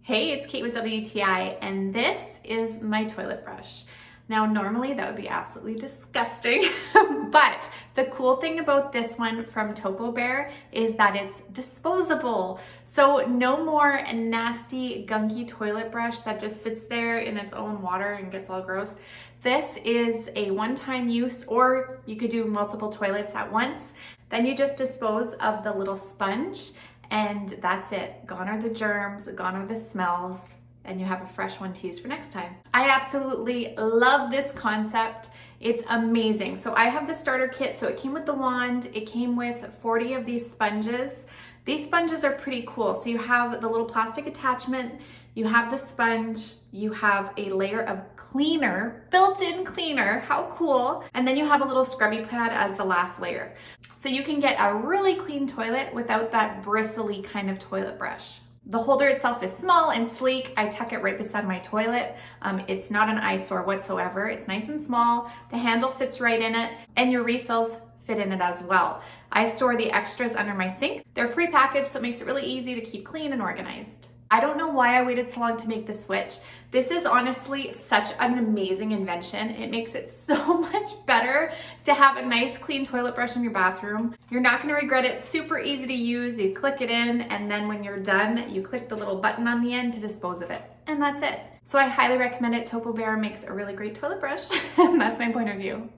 Hey, it's Kate with WTI, and this is my toilet brush. Now, normally that would be absolutely disgusting, but the cool thing about this one from Topo is that it's disposable. So no more nasty, gunky toilet brush that just sits there in its own water and gets all gross. This is a one-time use, or you could do multiple toilets at once. Then you just dispose of the little sponge, and that's it. Gone are the germs, gone are the smells, and you have a fresh one to use for next time. I absolutely love this concept. It's amazing. So I have the starter kit. So it came with the wand. It came with 40 of these sponges. These sponges are pretty cool. So you have the little plastic attachment, you have the sponge, you have a layer of cleaner, built-in cleaner, how cool. And then you have a little scrubby pad as the last layer. So you can get a really clean toilet without that bristly kind of toilet brush. The holder itself is small and sleek. I tuck it right beside my toilet. It's not an eyesore whatsoever. It's nice and small. The handle fits right in it, and your refills fit in it as well. I store the extras under my sink. They're pre-packaged, so it makes it really easy to keep clean and organized. I don't know why I waited so long to make the switch. This is honestly such an amazing invention. It makes it so much better to have a nice clean toilet brush in your bathroom. You're not gonna regret it. Super easy to use. You click it in, and then when you're done, you click the little button on the end to dispose of it. And that's it. So I highly recommend it. Topo makes a really great toilet brush, and that's my point of view.